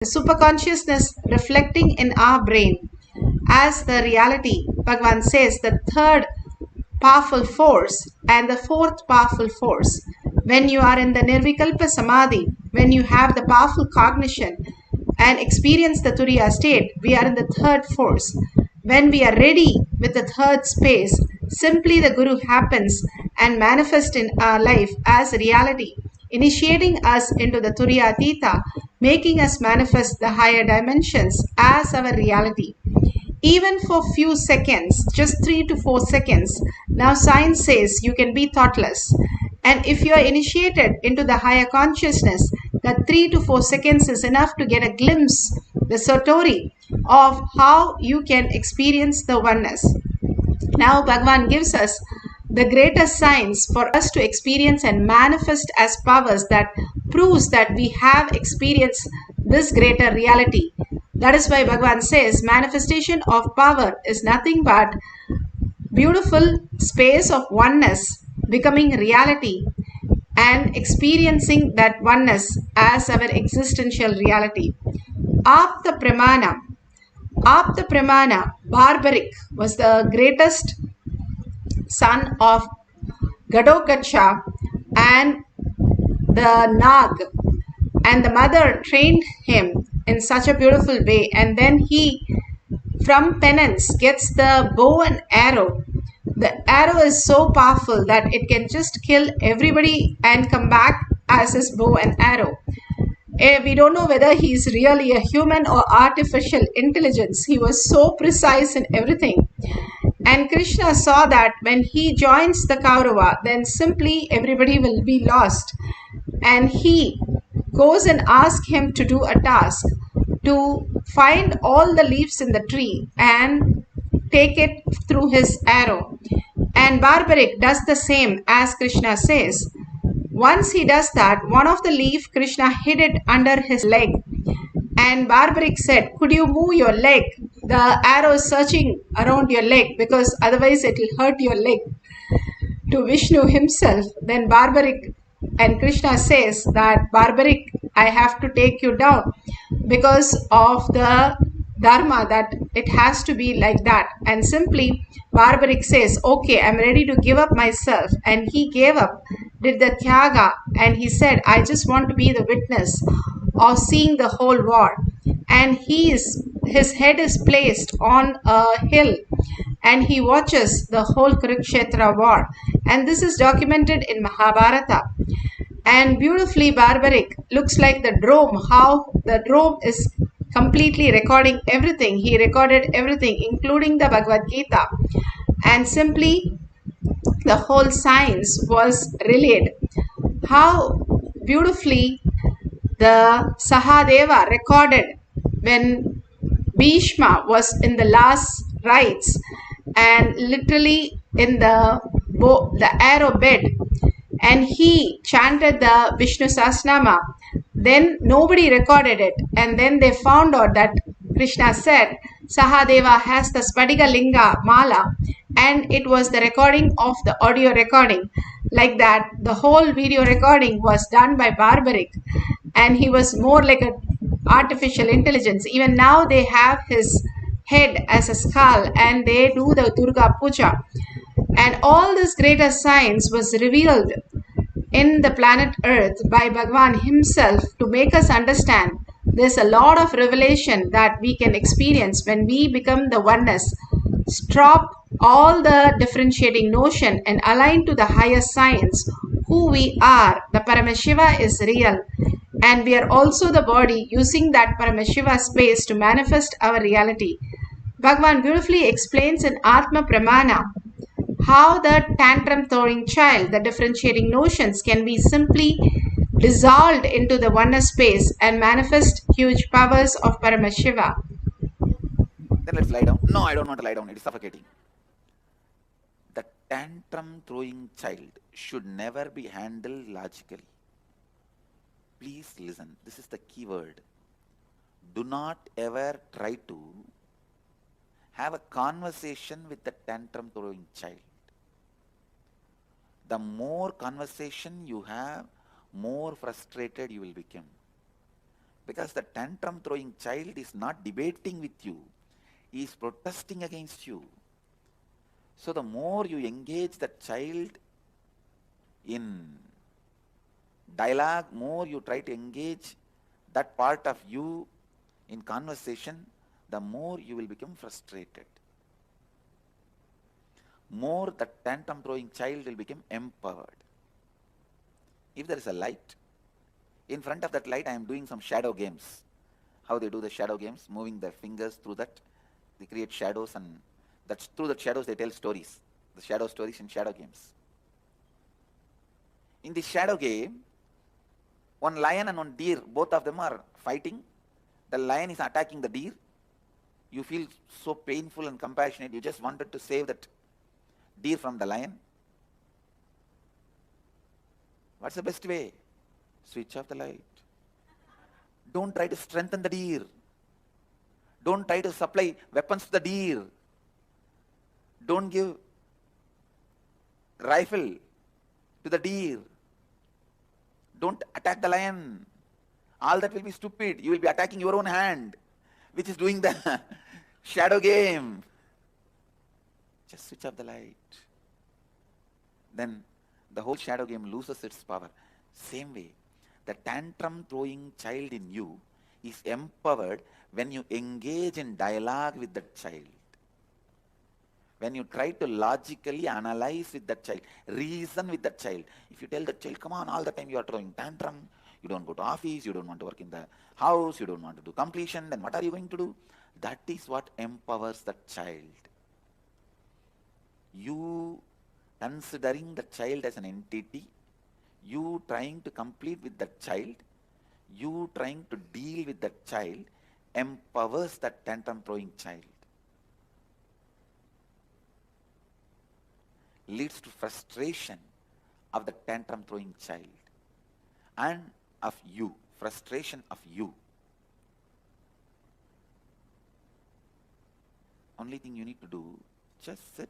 the superconsciousness reflecting in our brain as the reality. Bhagavan says the third powerful force and the fourth powerful force. When you are in the Nirvikalpa Samadhi, when you have the powerful cognition and experience the Turiya state, we are in the third force. When we are ready with the third space, simply the Guru happens and manifests in our life as reality, initiating us into the Turiya Atita, making us manifest the higher dimensions as our reality. Even for few seconds, just 3 to 4 seconds, now science says you can be thoughtless. And if you are initiated into the higher consciousness, that 3 to 4 seconds is enough to get a glimpse, the satori, of how you can experience the oneness. Now Bhagavan gives us the greatest signs for us to experience and manifest as powers that proves that we have experienced this greater reality. That is why Bhagavan says manifestation of power is nothing but beautiful space of oneness becoming reality and experiencing that oneness as our existential reality. Apta Pramana. Apta Pramana, barbaric, was the greatest son of Gadogacha and the Nag, and the mother trained him in such a beautiful way, and then he from penance gets the bow and arrow. The arrow is so powerful that it can just kill everybody and come back as his bow and arrow. We don't know whether he's really a human or artificial intelligence. He was so precise in everything. And Krishna saw that when he joins the Kaurava, then simply everybody will be lost. And he goes and asks him to do a task, to find all the leaves in the tree and take it through his arrow. And Barbaric does the same as Krishna says. Once he does that, one of the leaf, Krishna hid it under his leg. And Barbaric said, could you move your leg? The arrow is searching around your leg because otherwise it will hurt your leg. To Vishnu himself, then Barbaric and Krishna says that Barbaric, I have to take you down because of the dharma that it has to be like that. And simply Barbaric says, okay, I'm ready to give up myself. And he gave up, did the tyaga, and he said, I just want to be the witness of seeing the whole war. And his head is placed on a hill and he watches the whole Kurukshetra war. And this is documented in Mahabharata. And beautifully Barbaric looks like the drone, how the drone is completely recording everything. He recorded everything, including the Bhagavad Gita. And simply the whole science was relayed. How beautifully the Sahadeva recorded when Bhishma was in the last rites and literally in the arrow bed, and he chanted the Vishnu Sahasranama. Then nobody recorded it, and then they found out that Krishna said Sahadeva has the Spadiga Linga Mala, and it was the recording of the audio recording. Like that, the whole video recording was done by Barbaric, and he was more like an artificial intelligence. Even now they have his head as a skull and they do the Durga Puja. And all this greater science was revealed in the planet Earth by Bhagavan himself to make us understand there's a lot of revelation that we can experience when we become the oneness. Stop all the differentiating notion and align to the higher science. Who we are, the Paramashiva is real. And we are also the body using that Paramashiva space to manifest our reality. Bhagavan beautifully explains in Atma Pramana how the tantrum throwing child, the differentiating notions can be simply dissolved into the oneness space and manifest huge powers of Paramashiva. Then let's lie down. No, I don't want to lie down. It is suffocating. The tantrum throwing child should never be handled logically. Please listen. This is the key word. Do not ever try to have a conversation with the tantrum throwing child. The more conversation you have, more frustrated you will become. Because the tantrum throwing child is not debating with you, he is protesting against you. So the more you engage the child in dialogue, more you try to engage that part of you in conversation, the more you will become frustrated. More the tantrum throwing child will become empowered. If there is a light, in front of that light I am doing some shadow games. How they do the shadow games, moving their fingers through that, they create shadows, and that's through the shadows they tell stories. The shadow stories and shadow games. In the shadow game, one lion and one deer, both of them are fighting. The lion is attacking the deer. You feel so painful and compassionate, you just wanted to save that deer from the lion. What's the best way? Switch off the light. Don't try to strengthen the deer. Don't try to supply weapons to the deer. Don't give rifle to the deer. Don't attack the lion. All that will be stupid. You will be attacking your own hand, which is doing the shadow game. Just switch off the light. Then the whole shadow game loses its power. Same way, the tantrum throwing child in you is empowered when you engage in dialogue with that child. When you try to logically analyze with that child, reason with that child. If you tell that child, come on, all the time you are throwing tantrum, you don't go to office, you don't want to work in the house, you don't want to do completion, then what are you going to do? That is what empowers that child. You considering the child as an entity, you trying to complete with that child, you trying to deal with that child, empowers that tantrum throwing child. Leads to frustration of the tantrum throwing child and of you, frustration of you. Only thing you need to do, just sit.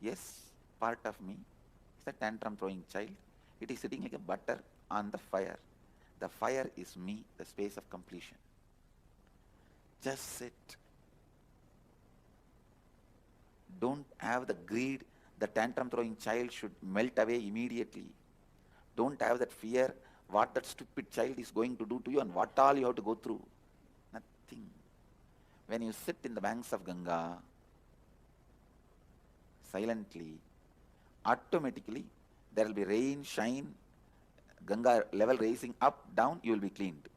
Yes, part of me is the tantrum throwing child. It is sitting like a butter on the fire. The fire is me, the space of completion. Just sit. Don't have the greed. The tantrum throwing child should melt away immediately. Don't have that fear what that stupid child is going to do to you and what all you have to go through. Nothing. When you sit in the banks of Ganga, silently, automatically there will be rain, shine, Ganga level raising up, down, you will be cleaned.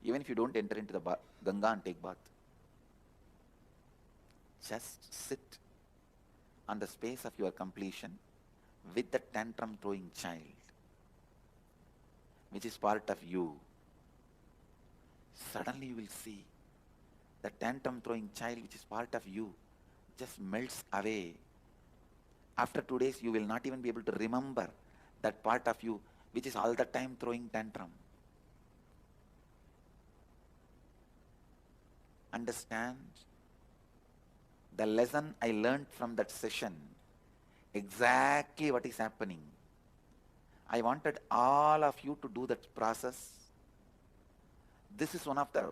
Even if you don't enter into the Ganga and take bath. Just sit on the space of your completion with the tantrum throwing child, which is part of you. Suddenly you will see the tantrum throwing child, which is part of you, just melts away. After 2 days, you will not even be able to remember that part of you, which is all the time throwing tantrum. Understand the lesson I learned from that session, exactly what is happening. I wanted all of you to do that process. This is one of the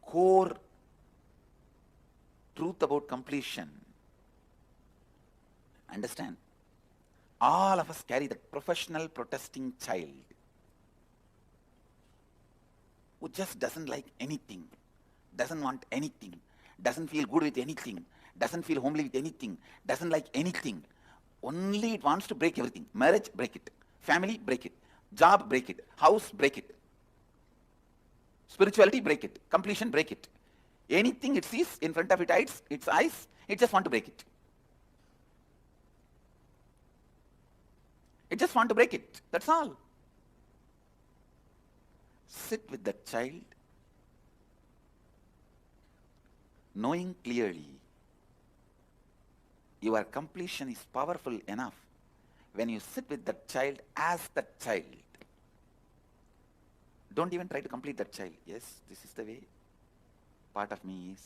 core truth about completion. Understand? All of us carry the professional protesting child who just doesn't like anything, doesn't want anything, doesn't feel good with anything, doesn't feel homely with anything, doesn't like anything. Only it wants to break everything. Marriage, break it. Family, break it. Job, break it. House, break it. Spirituality, break it. Completion, break it. Anything it sees in front of its eyes, it just wants to break it. It just wants to break it. That's all. Sit with the child, knowing clearly your completion is powerful enough when you sit with that child as that child. Don't even try to complete that child. Yes, this is the way part of me is.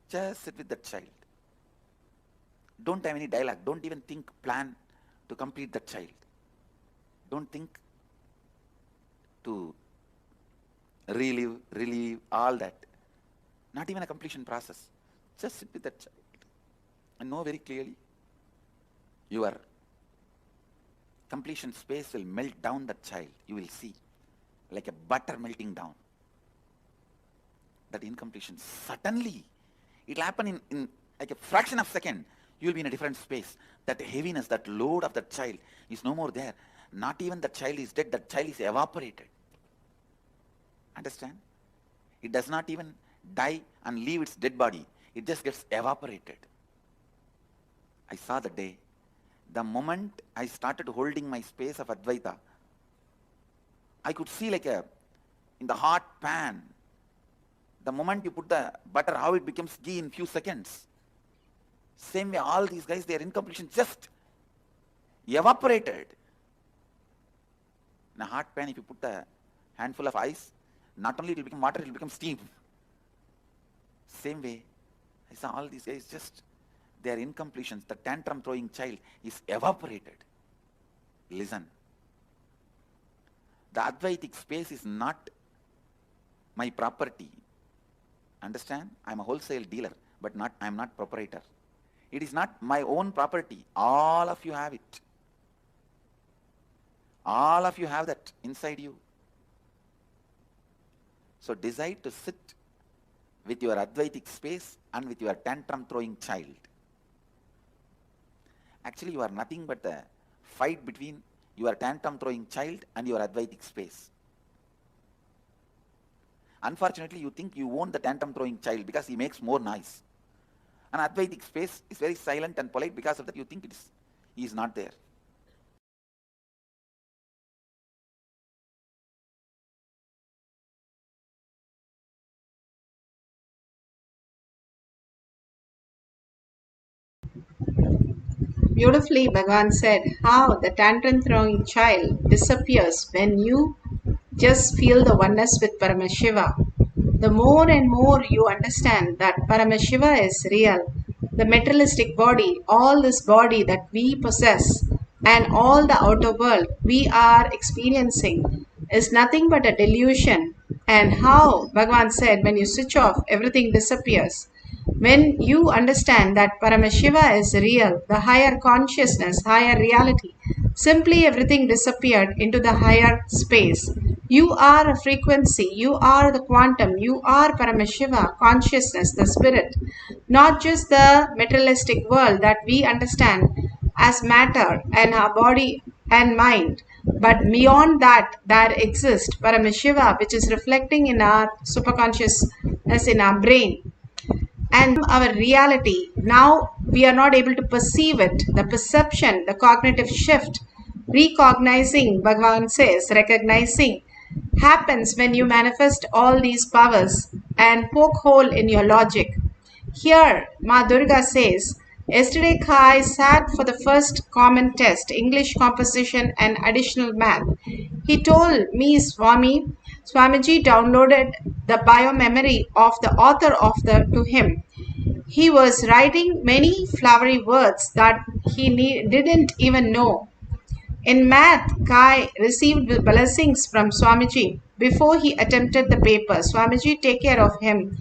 Just sit with that child. Don't have any dialogue. Don't even plan to complete that child. Don't think to relieve, all that. Not even a completion process. Just sit with that child and know very clearly your completion space will melt down that child. You will see like a butter melting down. That incompletion, suddenly it will happen in like a fraction of a second. You will be in a different space. That heaviness, that load of that child is no more there. Not even the child is dead, that child is evaporated. Understand? It does not even die and leave its dead body. It just gets evaporated. I saw the day. The moment I started holding my space of Advaita, I could see like in the hot pan, the moment you put the butter, how it becomes ghee in few seconds. Same way, all these guys, their incompletion just evaporated. In a hot pan, if you put a handful of ice, not only it will become water, it will become steam. Same way, I saw all these guys just, their incompletions, the tantrum throwing child is evaporated. Listen. The Advaitic space is not my property. Understand? I am a wholesale dealer, but I am not proprietor. It is not my own property. All of you have it. All of you have that inside you. So decide to sit with your Advaitic space and with your tantrum throwing child. Actually, you are nothing but the fight between your tantrum throwing child and your Advaitic space. Unfortunately, you think you own the tantrum throwing child because he makes more noise. An Advaitic space is very silent and polite. Because of that, you think he is not there. Beautifully, Bhagavan said how the tantrum throwing child disappears when you just feel the oneness with Paramashiva. The more and more you understand that Paramashiva is real, the materialistic body, all this body that we possess, and all the outer world we are experiencing is nothing but a delusion. And how Bhagavan said, when you switch off, everything disappears. When you understand that Paramashiva is real, the higher consciousness, higher reality, simply everything disappeared into the higher space. You are a frequency, you are the quantum, you are Paramashiva, consciousness, the spirit, not just the materialistic world that we understand as matter and our body and mind. But beyond that, there exists Paramashiva, which is reflecting in our superconsciousness, in our brain. And our reality, now we are not able to perceive it. The perception, the cognitive shift, recognizing, Bhagavan says, recognizing, happens when you manifest all these powers and poke hole in your logic. Here, Ma Durga says, yesterday Kai sat for the first common test, English composition and additional math. He told me, Swamiji downloaded the bio-memory of the author of to him. He was writing many flowery words that he didn't even know. In math, Kai received blessings from Swamiji before he attempted the paper. Swamiji, take care of him.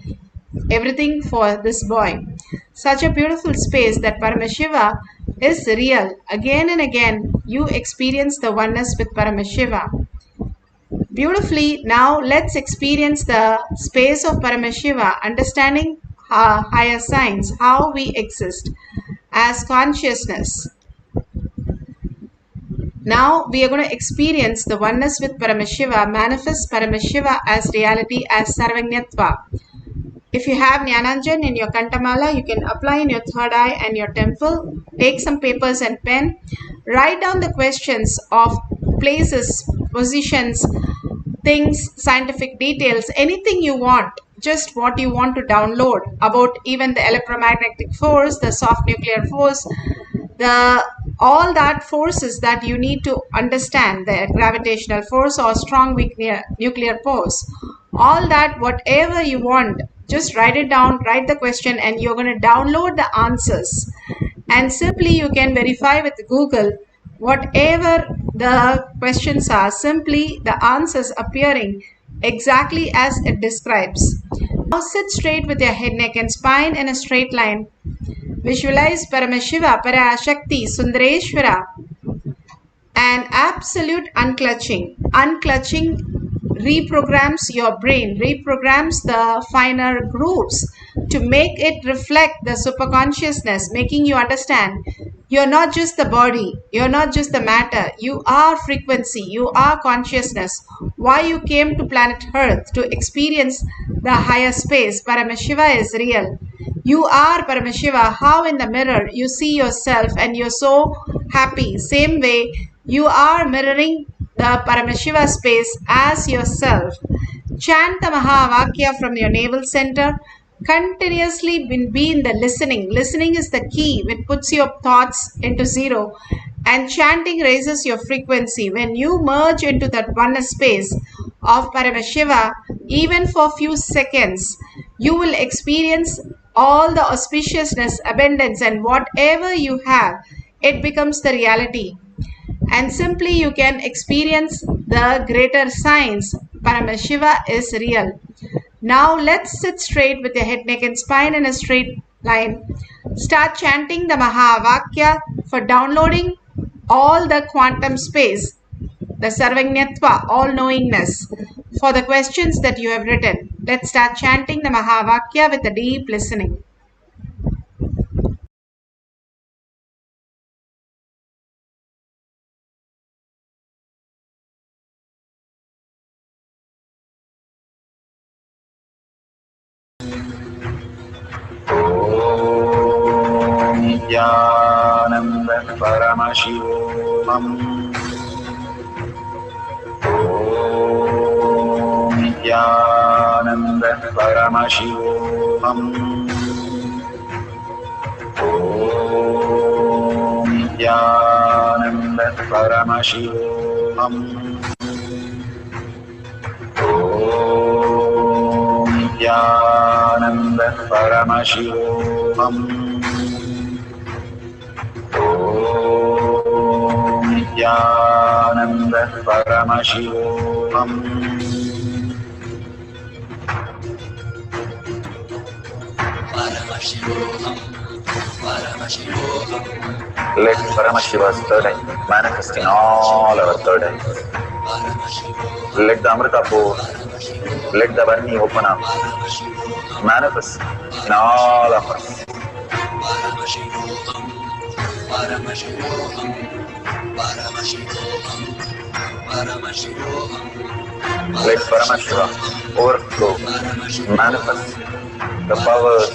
Everything for this boy. Such a beautiful space that Paramashiva is real. Again and again, you experience the oneness with Paramashiva. Beautifully, now let's experience the space of Paramashiva, understanding higher science, how we exist as consciousness. Now we are going to experience the oneness with Paramashiva, manifest Paramashiva as reality, as Sarvanyatva. If you have Jnananjan in your Kantamala, you can apply in your third eye and your temple. Take some papers and pen. Write down the questions of places, positions, things, scientific details, anything you want. Just what you want to download about even the electromagnetic force, the soft nuclear force, all that forces that you need to understand, the gravitational force or strong weak nuclear force. All that, whatever you want, just write it down, write the question, and you're going to download the answers. And simply you can verify with Google Whatever the questions are, simply the answers appearing exactly as it describes. Now sit straight with your head, neck and spine in a straight line. Visualize Paramashiva, Parashakti, Sundareshwara, and absolute unclutching. Unclutching reprograms your brain, reprograms the finer grooves to make it reflect the superconsciousness, making you understand you're not just the body, you're not just the matter, you are frequency, you are consciousness. Why you came to planet Earth to experience the higher space. Paramashiva is real. You are Paramashiva. How in the mirror you see yourself and you're so happy. Same way you are mirroring the Paramashiva space as yourself. Chant the Mahavakya from your navel center. Continuously be in the listening. Listening is the key which puts your thoughts into zero, and chanting raises your frequency. When you merge into that oneness space of Paramashiva, even for few seconds, you will experience all the auspiciousness, abundance, and whatever you have, it becomes the reality. And simply you can experience the greater signs. Paramashiva is real. Now let's sit straight with your head, neck and spine in a straight line. Start chanting the Mahavakya for downloading all the quantum space, the Sarvajñatva, all-knowingness, for the questions that you have written. Let's start chanting the Mahavakya with a deep listening. Nithyananda Paramashivoham. Nithyananda Paramashivoham. Nithyananda Paramashivoham. Nithyananda Paramashivoham. Nithyananda Paramashivoham. Paramashivoham, Paramashivoham. Let Paramashiva's third eye manifest in all our third eyes. Let the Amrita pour, let the Varni open up, manifest in all of us. Paramashivoham, Paramashivoham, Paramashivoham, Paramashivoham. Let Paramashiva overflow, manifest the powers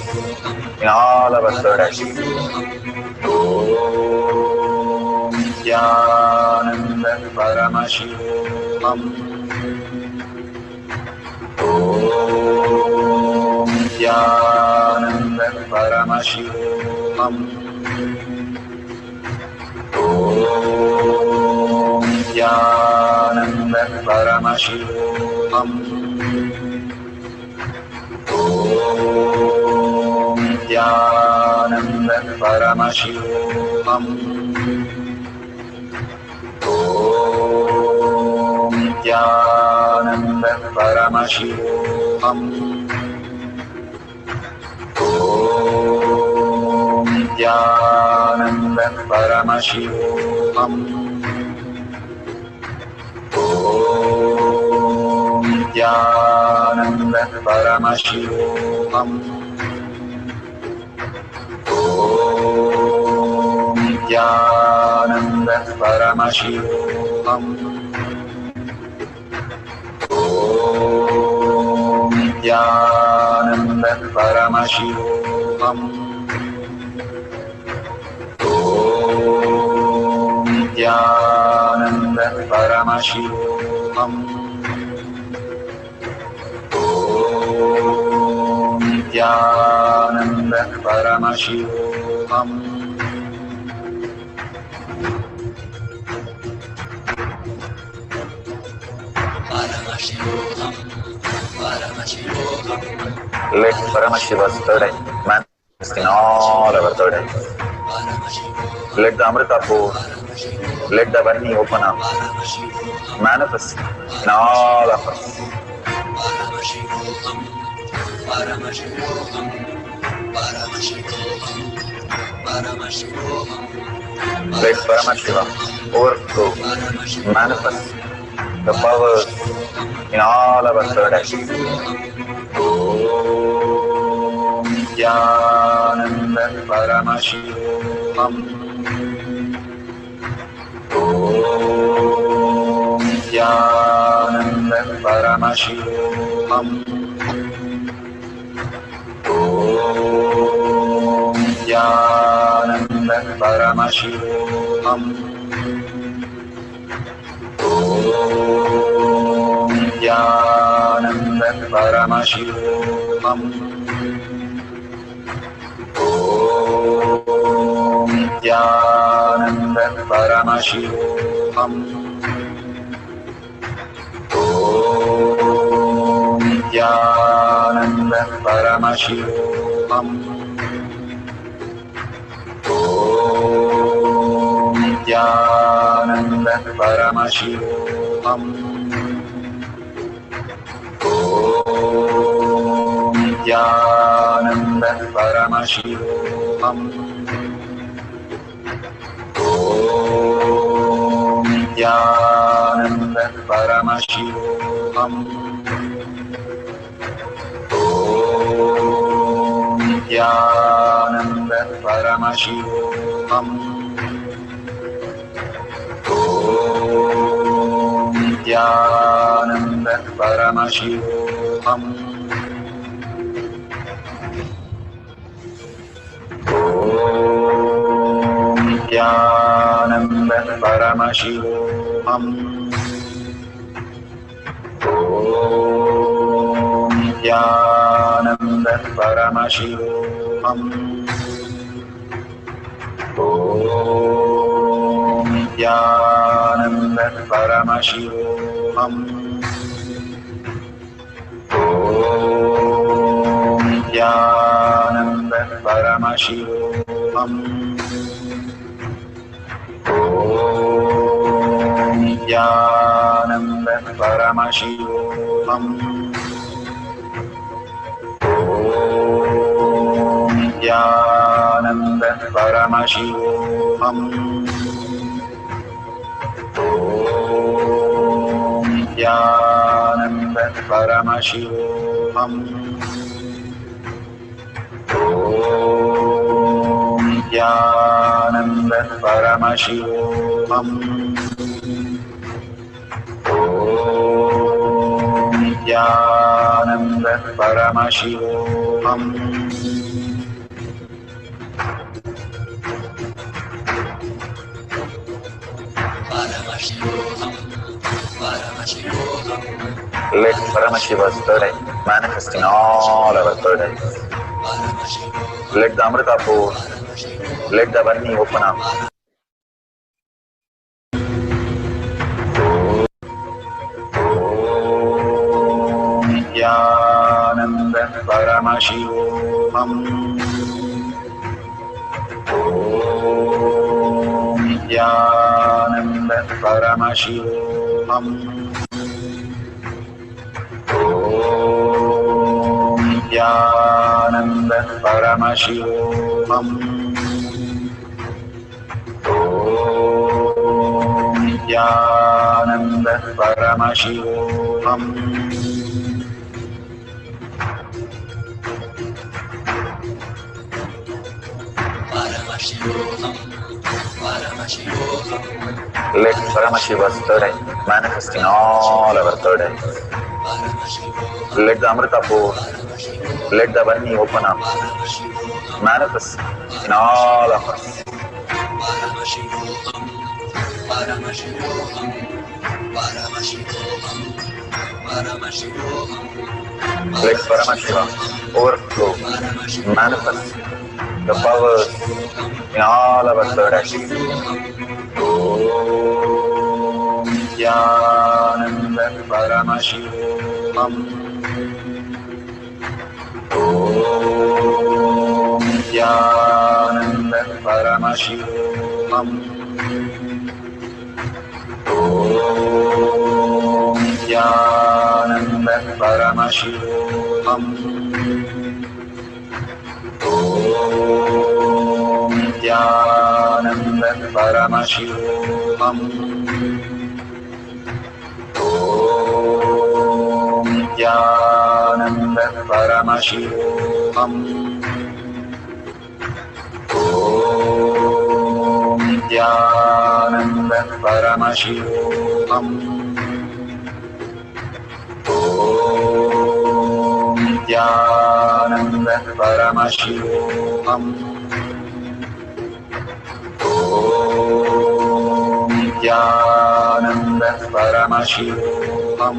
in all our third eyes. Om Nithyananda Paramashivoham. Om Nithyananda Paramashivoham. Om Nithyananda Paramashivoham. Om Nithyananda Paramashivoham. Om Nithyananda Paramashivoham. Om Nithyananda Paramashivoham. Om Nithyananda Paramashivoham. Om Nithyananda Paramashivoham. Om Nithyananda Paramashivoham. Om Nithyananda Paramashivoham. Om Nithyananda Paramashivoham. Paramashivoham, Paramashivoham. Let Paramashiva's third eye manifest in all our third eyes. Let the Amrita pour. Let the Varni open up. Manifest in all of us. Paramashivoham, Paramashivoham, Paramashivoham, Paramashivoham. Let Paramashiva overflow, manifest the powers in all our third eye. Om Nithyananda Paramashivam. Om Nithyananda Paramashivam. Om Nithyananda Paramashivoham. Om Nithyananda Paramashivoham. Om Nithyananda Paramashivoham. Om Nithyananda Paramashivoham. Om Nithyananda Paramashivoham. Om Nithyananda Paramashivoham. Om Nithyananda Paramashivoham. Om Nithyananda Paramashivoham. Om Nithyananda Paramashivoham. Om Nithyananda Paramashivoham. Om Nithyananda Paramashivoham. Om Nithyananda Paramashivoham. Om Nithyananda Paramashivoham. Om Nithyananda Paramashivoham. Om Nithyananda Paramashivoham. Om Nithyananda Paramashivoham. Om Nithyananda Paramashivoham. Om Nithyananda Paramashivoham. Paramashivoham, Paramashivoham. Let Paramashiva's third eye manifest in all our third eyes. Let the Amrita pour. Let the Varni open up. Om Nithyananda Paramashivoham. Om Nithyananda Paramashivoham. Om Nithyananda Paramashivoham. Om Nithyananda Paramashivoham. Paramashivoham, Paramashivoham. Let Paramashiva's third eye manifest in all our third eyes. Let the Amrita pour. Let the Varni open up. Manifest in all of us. Paramashivoham, Paramashivoham, Paramashivoham, Paramashivoham. Let Paramashiva overflow, manifest the powers in all our third eye. Om Nithyananda Paramashivoham. Om Nithyananda Paramashivoham. Paramashivoham. Om Nithyananda Paramashivam. Om Nithyananda Paramashivam. Om Nithyananda Paramashivam. Om Nithyananda Paramashivam. Om Nithyananda Paramashivoham. Om Nithyananda Paramashivoham.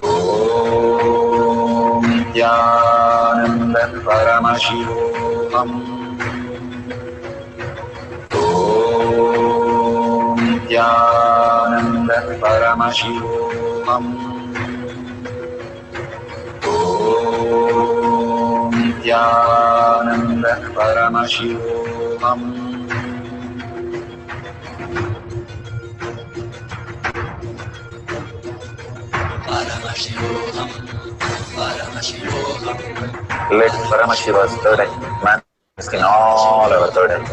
Om Nithyananda Paramashivoham. Om Nithyananda Paramashivoham. Om Nithyananda Paramashivoham. Paramashivoham, Paramashivoham, Let Paramashiva's third eye manifest in all our third eyes.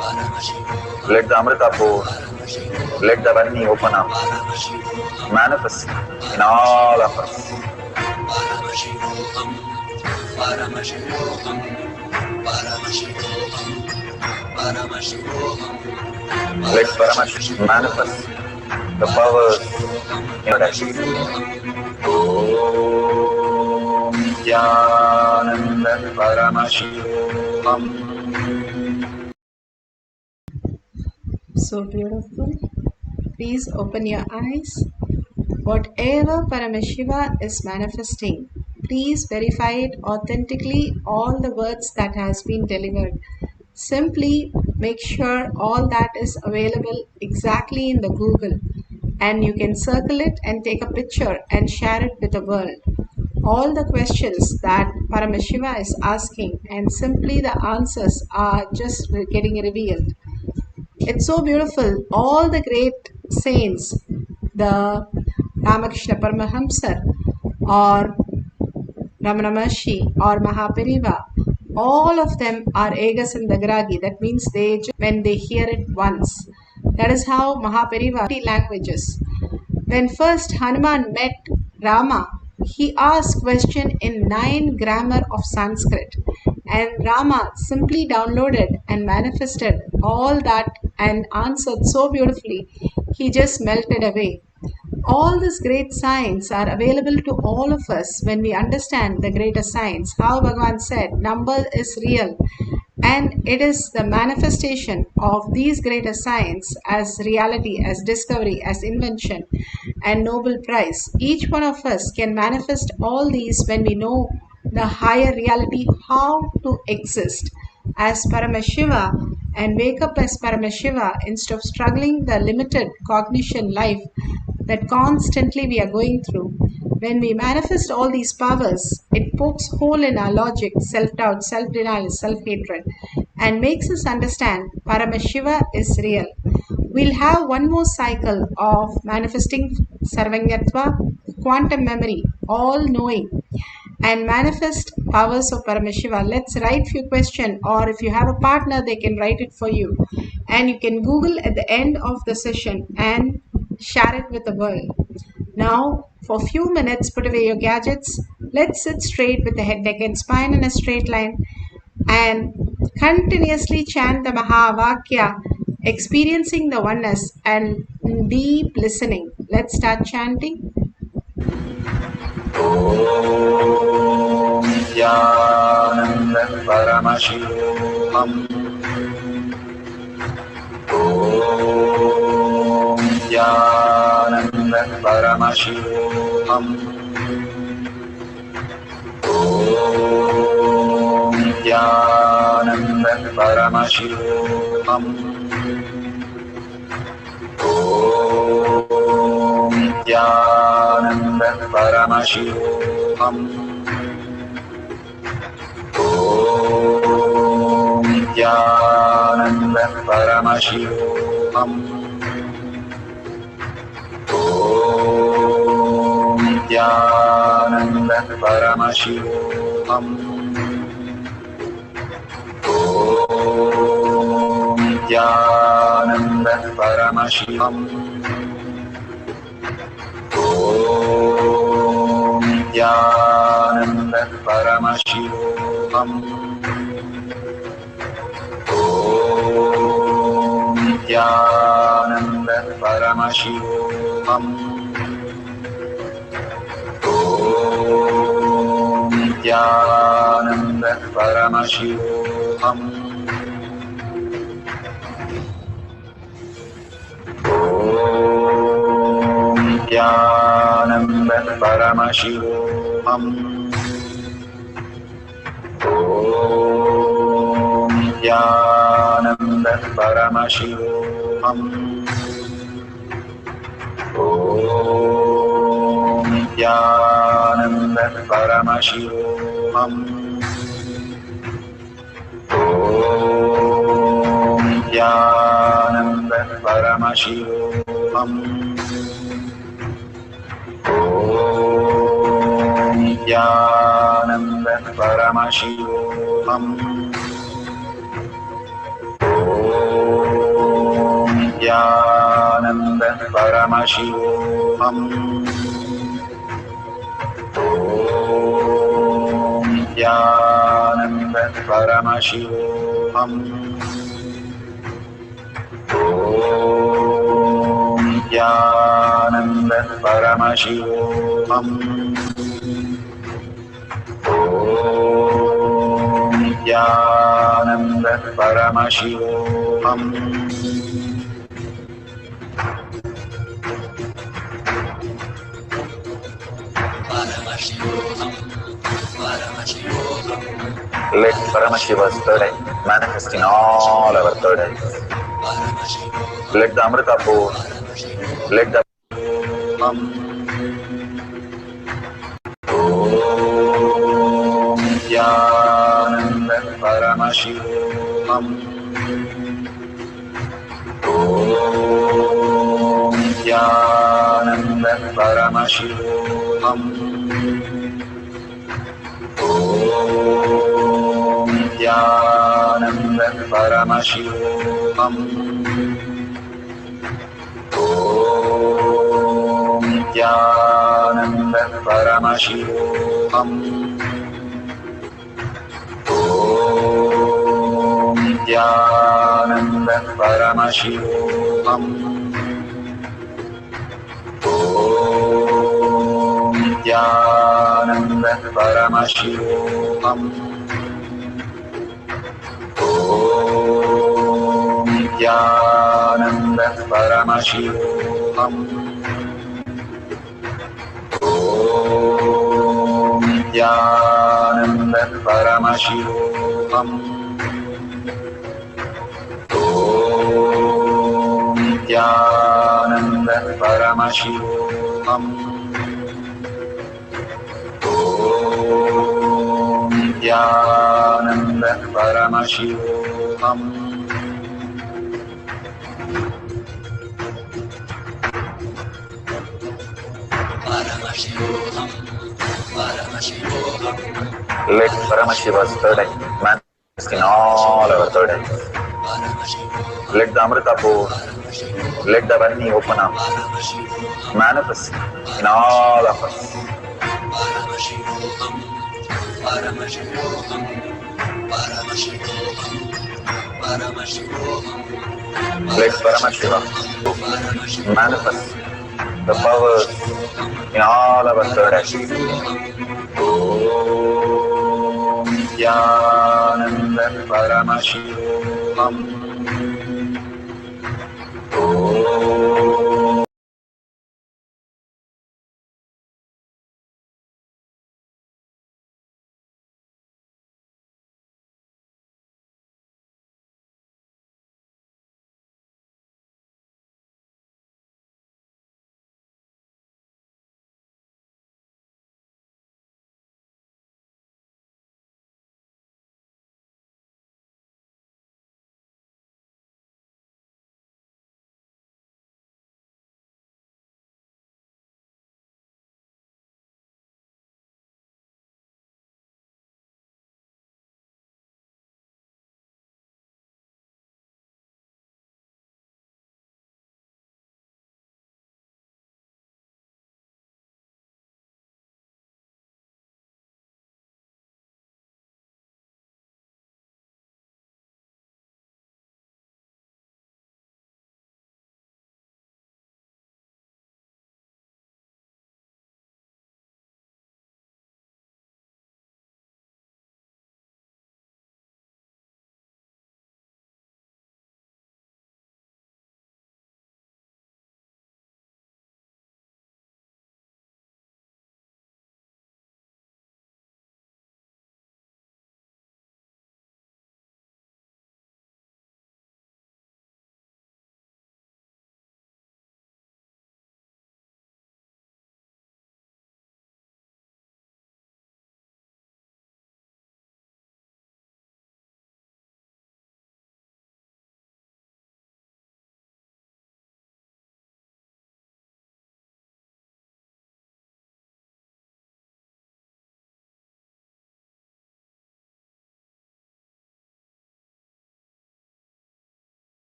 Paramashivoham, Let the Amrita pour, let the Varni open up, Paramashivoham, manifest in all of us. Paramashivoham, Paramashivoham, Paramashivoham, Paramashivoham, Let Paramashiv manifest the powers in your life. Om Nithyananda Paramashivam. So beautiful. Please open your eyes. Whatever Paramashiva is manifesting, please verify it authentically, all the words that has been delivered. Simply make sure all that is available exactly in the Google, and you can circle it and take a picture and share it with the world. All the questions that Paramashiva is asking, and simply the answers are just getting revealed. It's so beautiful. All the great saints, the Ramakrishna Paramahamsar or Ramana Maharshi or Mahapariva, all of them are Egas and Dagragi. That means they when they hear it once. That is how Mahapariva languages. When first Hanuman met Rama, he asked question in 9 grammar of Sanskrit, and Rama simply downloaded and manifested all that and answered so beautifully, he just melted away. All these great signs are available to all of us when we understand the greater science. How Bhagavan said, number is real, and it is the manifestation of these greater science as reality, as discovery, as invention and Nobel Prize. Each one of us can manifest all these when we know the higher reality, how to exist as Paramashiva and wake up as Paramashiva instead of struggling the limited cognition life that constantly we are going through. When we manifest all these powers, it pokes hole in our logic, self-doubt, self-denial, self-hatred, and makes us understand Paramashiva is real. We'll have one more cycle of manifesting Sarvangatva, quantum memory, all-knowing, and manifest powers of Paramashiva. Let's write few questions, or if you have a partner, they can write it for you. And you can Google at the end of the session and share it with the world. Now, for a few minutes, put away your gadgets. Let's sit straight with the head, neck and spine in a straight line and continuously chant the Mahavakya, experiencing the oneness and deep listening. Let's start chanting. Om Nithyananda Paramashivam. Om Nithyananda Paramashivam. Om Nithyananda Paramashivam. Om Nithyananda Paramashivoham. Om Nithyananda Paramashivoham. Om Nithyananda Paramashivoham. Om Nithyananda Paramashivam. Om Nithyananda Paramashivoham. Om Nithyananda Paramashivoham. Om Nithyananda Paramashivoham. Om Nithyananda Paramashivoham. Om Nithyananda Paramashivoham. Om Nithyananda Paramashivoham. Om Nithyananda Paramashivoham. Om Nithyananda Paramashivoham. Om Nithyananda Paramashivoham. Om Nithyananda Paramashivoham. Om Nithyananda Paramashivoham. Om Nithyananda Paramashivoham. Paramashivoham. Paramashivoham. Let Paramashiva's third eye manifest in all our third eyes. Paramashivoham. Let the Amrita pour, let the Om Nithyananda Paramashivoham. Om Nithyananda Paramashivoham. Om Nithyananda Paramashivoham. Om Nithyananda Paramashivoham. Om Nithyananda Paramashivoham. Om Nithyananda Paramashivoham. Om Nithyananda Paramashivoham. Om Nithyananda Paramashivoham. Om Nithyananda Paramashivoham. Om Nithyananda Paramashivoham. Paramashivoham. Paramashivoham. Let Paramashiva's third eye manifest in all our third eyes. Paramashivoham. Let the Amrita pour, let the Varni open up, Paramashivoham. manifest in all of us. Paramashivoham. Paramashivoham. Paramashivoham. Paramashivoham. Let Paramashiva manifest the powers in all our third eyes. Om Nithyananda Paramashivoham. Om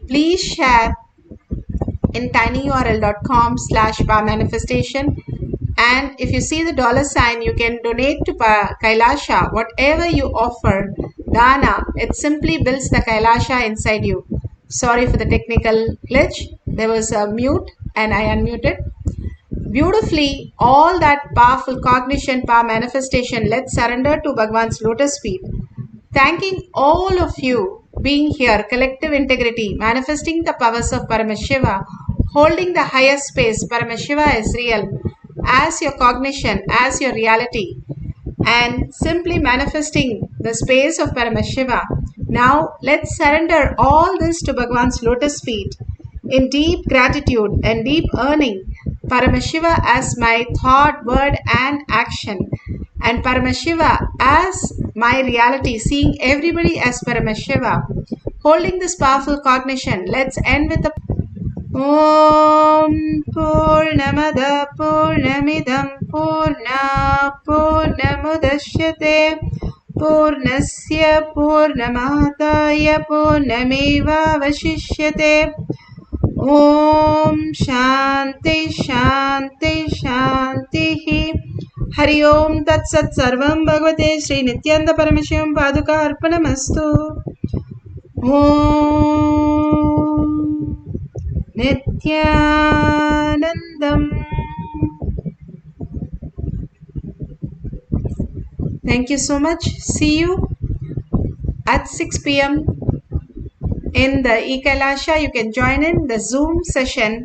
please share in tinyurl.com/powermanifestation, and if you see the $sign, you can donate to Kailasha. Whatever you offer dana, it simply builds the Kailasha inside you. Sorry for the technical glitch, there was a mute and I unmuted. Beautifully, all that powerful cognition, power manifestation, let's surrender to Bhagwan's lotus feet. Thanking all of you being here, collective integrity, manifesting the powers of Paramashiva, holding the higher space. Paramashiva is real as your cognition, as your reality, and simply manifesting the space of Paramashiva. Now let's surrender all this to Bhagwan's lotus feet in deep gratitude and deep earning Paramashiva as my thought, word and action, and Paramashiva as my reality, seeing everybody as Paramashiva, holding this powerful cognition. Let's end with the Om Purnamada Purnamidam Purna Purnamudashyate Purnasya Purnamataya Purnameva Vashishyate. Om Shanti Shanti Shanti. Hari Om Tat Sat Sarvam Bhagavate Shri Nithyananda Paramashivam Paduka Arpanamastu. Om Nithyanandam. Thank you so much. See you at 6 p.m. in the Ekailasha. You can join in the Zoom session